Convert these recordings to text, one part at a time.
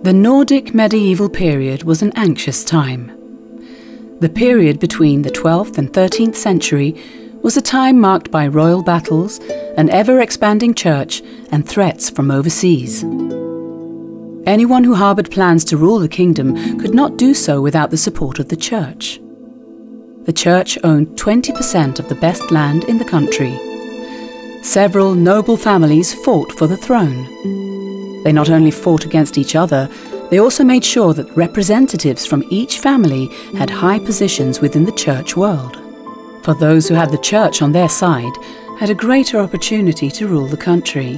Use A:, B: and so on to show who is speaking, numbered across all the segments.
A: The Nordic medieval period was an anxious time. The period between the 12th and 13th century was a time marked by royal battles, an ever-expanding church, and threats from overseas. Anyone who harboured plans to rule the kingdom could not do so without the support of the church. The church owned 20% of the best land in the country. Several noble families fought for the throne. They not only fought against each other, they also made sure that representatives from each family had high positions within the church world. For those who had the church on their side, had a greater opportunity to rule the country.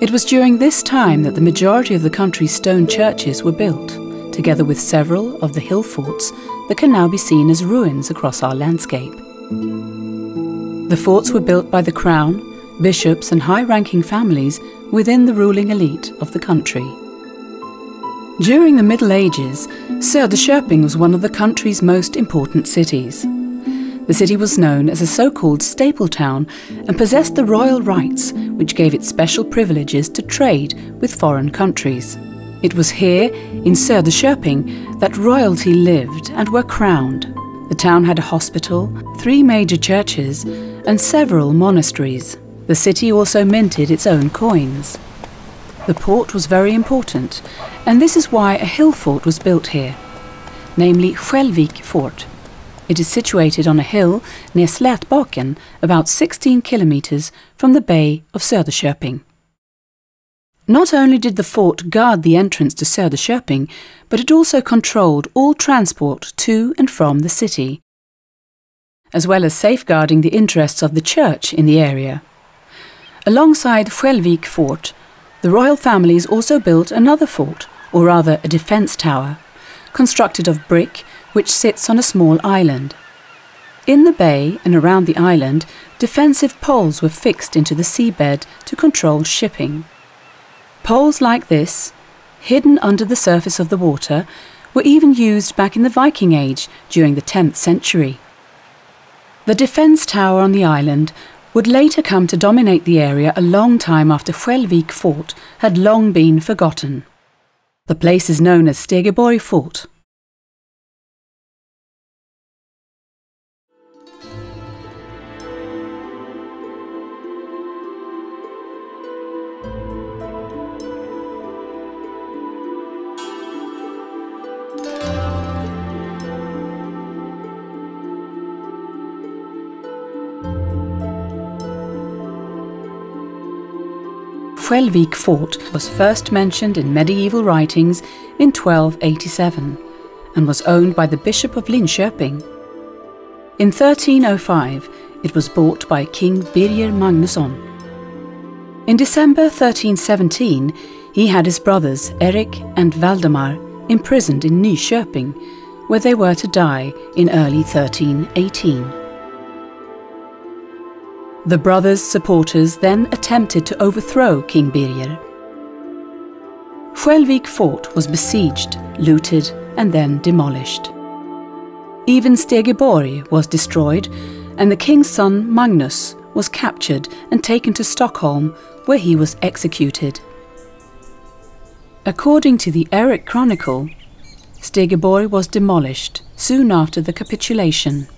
A: It was during this time that the majority of the country's stone churches were built, together with several of the hill forts that can now be seen as ruins across our landscape. The forts were built by the crown, bishops and high-ranking families within the ruling elite of the country. During the Middle Ages, Söderköping was one of the country's most important cities. The city was known as a so-called staple town and possessed the royal rights, which gave it special privileges to trade with foreign countries. It was here, in Söderköping, that royalty lived and were crowned. The town had a hospital, 3 major churches, and several monasteries. The city also minted its own coins. The port was very important, and this is why a hill fort was built here, namely Skälvik Fort. It is situated on a hill near Slätbaken, about 16 kilometers from the bay of Söderköping. Not only did the fort guard the entrance to Söderköping, but it also controlled all transport to and from the city, as well as safeguarding the interests of the church in the area. Alongside Skälvik Fort, the royal families also built another fort, or rather a defence tower, constructed of brick which sits on a small island. In the bay and around the island, defensive poles were fixed into the seabed to control shipping. Poles like this, hidden under the surface of the water, were even used back in the Viking Age during the 10th century. The defence tower on the island would later come to dominate the area a long time after Skälvik Fort had long been forgotten. The place is known as Stegeborg Fort. Skälvik Fort was first mentioned in medieval writings in 1287 and was owned by the Bishop of Linköping. In 1305 it was bought by King Birger Magnusson. In December 1317 he had his brothers Erik and Valdemar imprisoned in Nyköping, where they were to die in early 1318. The brothers' supporters then attempted to overthrow King Birger. Skälvik Fort was besieged, looted and then demolished. Even Stegeborg was destroyed, and the king's son Magnus was captured and taken to Stockholm, where he was executed. According to the Erik Chronicle, Stegeborg was demolished soon after the capitulation.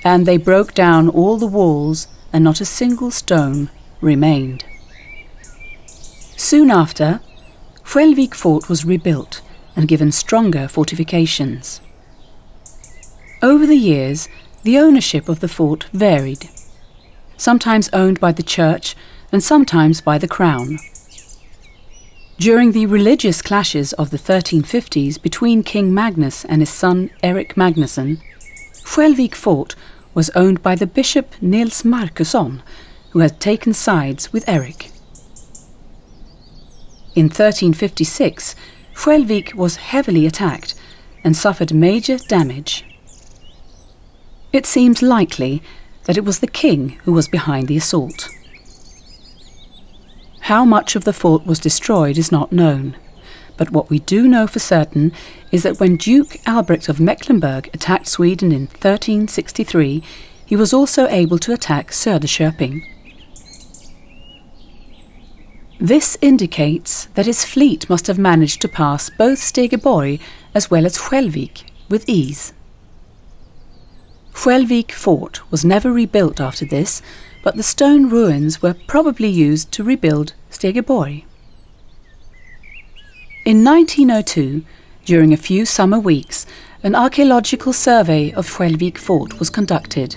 A: And they broke down all the walls, and not a single stone remained. Soon after, Skälvik Fort was rebuilt and given stronger fortifications. Over the years, the ownership of the fort varied, sometimes owned by the church and sometimes by the crown. During the religious clashes of the 1350s between King Magnus and his son Erik Magnusson, Skälvik Fort was owned by the Bishop Nils Markusson, who had taken sides with Erik. In 1356, Skälvik was heavily attacked and suffered major damage. It seems likely that it was the king who was behind the assault. How much of the fort was destroyed is not known, but what we do know for certain is that when Duke Albrecht of Mecklenburg attacked Sweden in 1363, he was also able to attack Söderköping. This indicates that his fleet must have managed to pass both Stegeborg as well as Skälvik with ease. Skälvik fort was never rebuilt after this, but the stone ruins were probably used to rebuild Stegeborg. In 1902, during a few summer weeks, an archaeological survey of Skälvik fort was conducted.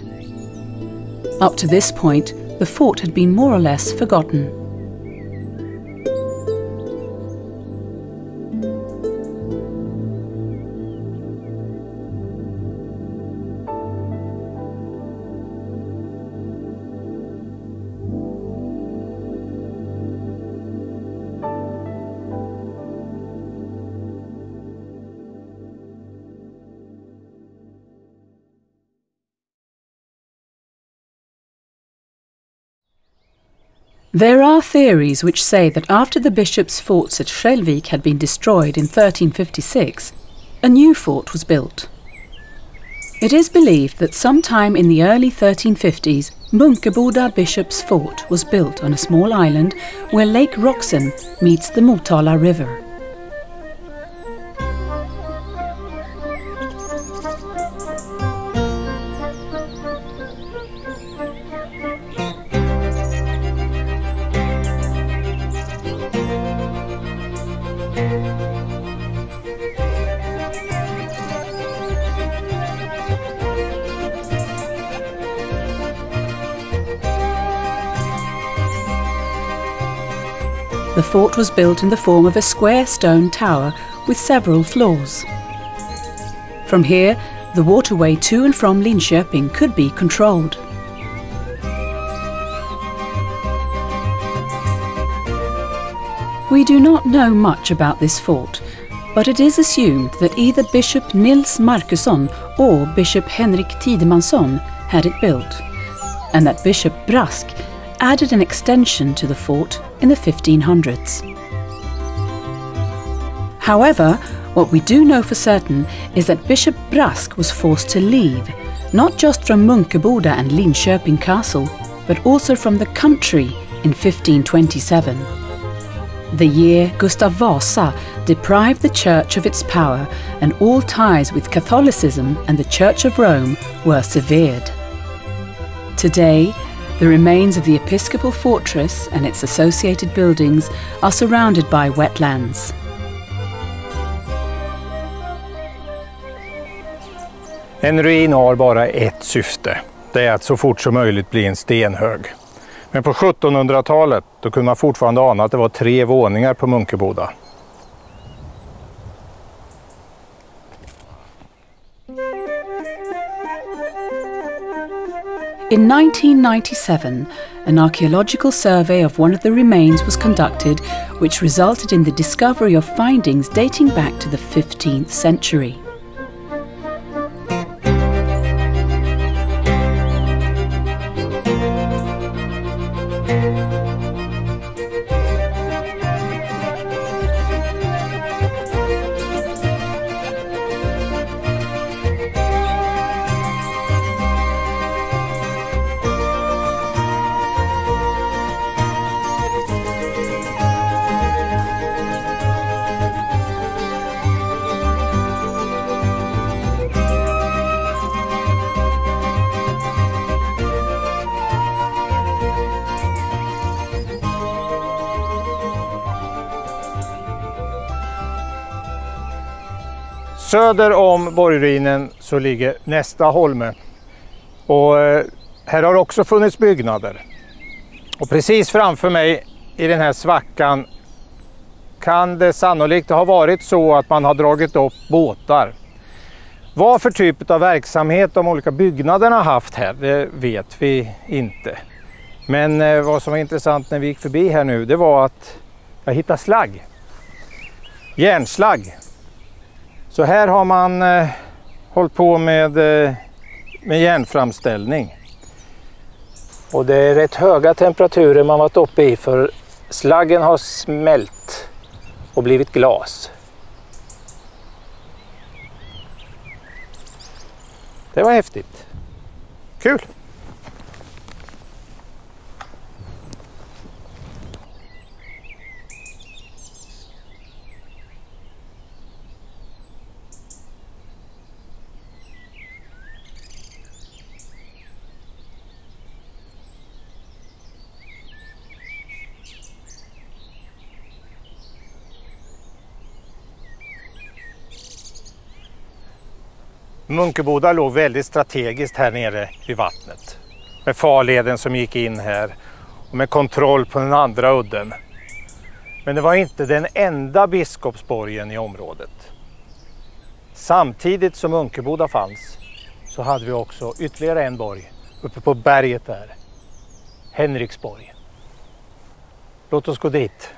A: Up to this point, the fort had been more or less forgotten. There are theories which say that after the bishops' forts at Skälvik had been destroyed in 1356, a new fort was built. It is believed that sometime in the early 1350s, Munkeboda Bishop's Fort was built on a small island where Lake Roxen meets the Motala River. The fort was built in the form of a square stone tower with several floors. From here, the waterway to and from Linköping could be controlled. We do not know much about this fort, but it is assumed that either Bishop Nils Markusson or Bishop Henrik Tidemansson had it built, and that Bishop Brask added an extension to the fort in the 1500s. However, what we do know for certain is that Bishop Brask was forced to leave, not just from Munkeboda and Linköping Castle, but also from the country in 1527. The year Gustav Vasa deprived the Church of its power, and all ties with Catholicism and the Church of Rome were severed. Today, the remains of the episcopal fortress and its associated buildings are surrounded by wetlands.
B: En ruin har bara ett syfte. Det är att så fort som möjligt bli en stenhög. Men på 1700-talet då kunde man fortfarande ana att det var 3 våningar på Munkeboda.
A: In 1997, an archaeological survey of one of the remains was conducted, which resulted in the discovery of findings dating back to the 15th century.
B: Söder om borgruinen så ligger nästa holme, och här har också funnits byggnader. Och precis framför mig i den här svackan kan det sannolikt ha varit så att man har dragit upp båtar. Vad för typ av verksamhet de olika byggnaderna har haft här, det vet vi inte. Men vad som var intressant när vi gick förbi här nu, det var att jag hittade slagg. Järnslagg. Så här har man hållit på med järnframställning. Och det är rätt höga temperaturer man varit uppe i, för slaggen har smält och blivit glas. Det var häftigt. Kul! Munkeboda låg väldigt strategiskt här nere vid vattnet. Med farleden som gick in här och med kontroll på den andra udden. Men det var inte den enda biskopsborgen i området. Samtidigt som Munkeboda fanns så hade vi också ytterligare en borg uppe på berget där. Henriksborg. Låt oss gå dit.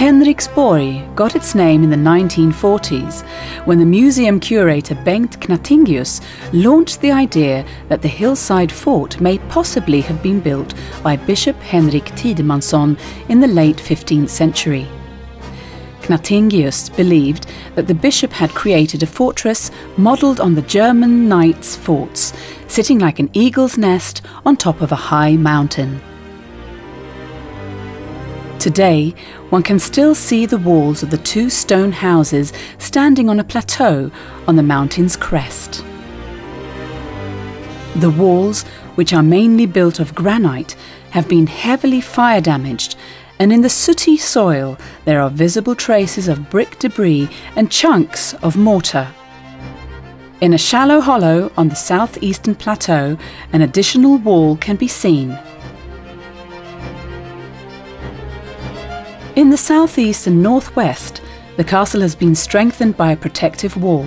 A: Henriksborg got its name in the 1940s when the museum curator Bengt Knattingius launched the idea that the hillside fort may possibly have been built by Bishop Henrik Tidemansson in the late 15th century. Knattingius believed that the bishop had created a fortress modelled on the German knights' forts, sitting like an eagle's nest on top of a high mountain. Today, one can still see the walls of the two stone houses standing on a plateau on the mountain's crest. The walls, which are mainly built of granite, have been heavily fire damaged, and in the sooty soil there are visible traces of brick debris and chunks of mortar. In a shallow hollow on the southeastern plateau, an additional wall can be seen. In the southeast and northwest, the castle has been strengthened by a protective wall.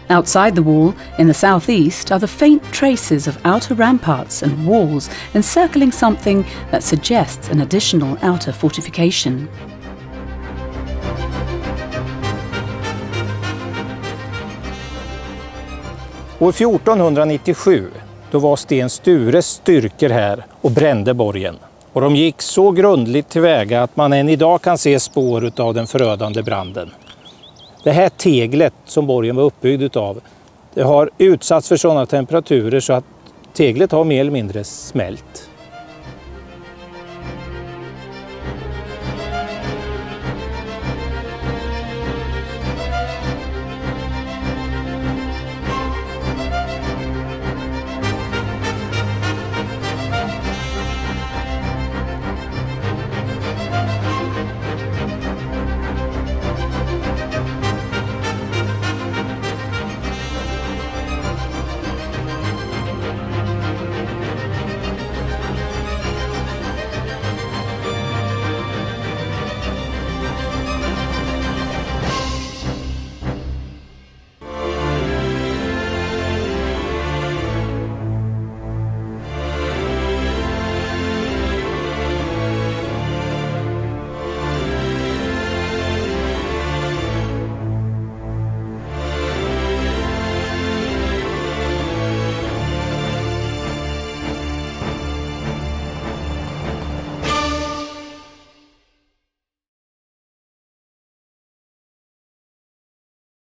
A: Outside the wall, in the southeast, are the faint traces of outer ramparts and walls encircling something that suggests an additional outer fortification.
B: År 1497 då var Sten Stures styrkor här och brände borgen. Och de gick så grundligt tillväga att man än idag kan se spår av den förödande branden. Det här teglet som borgen var uppbyggd utav, det har utsatts för sådana temperaturer så att teglet har mer eller mindre smält.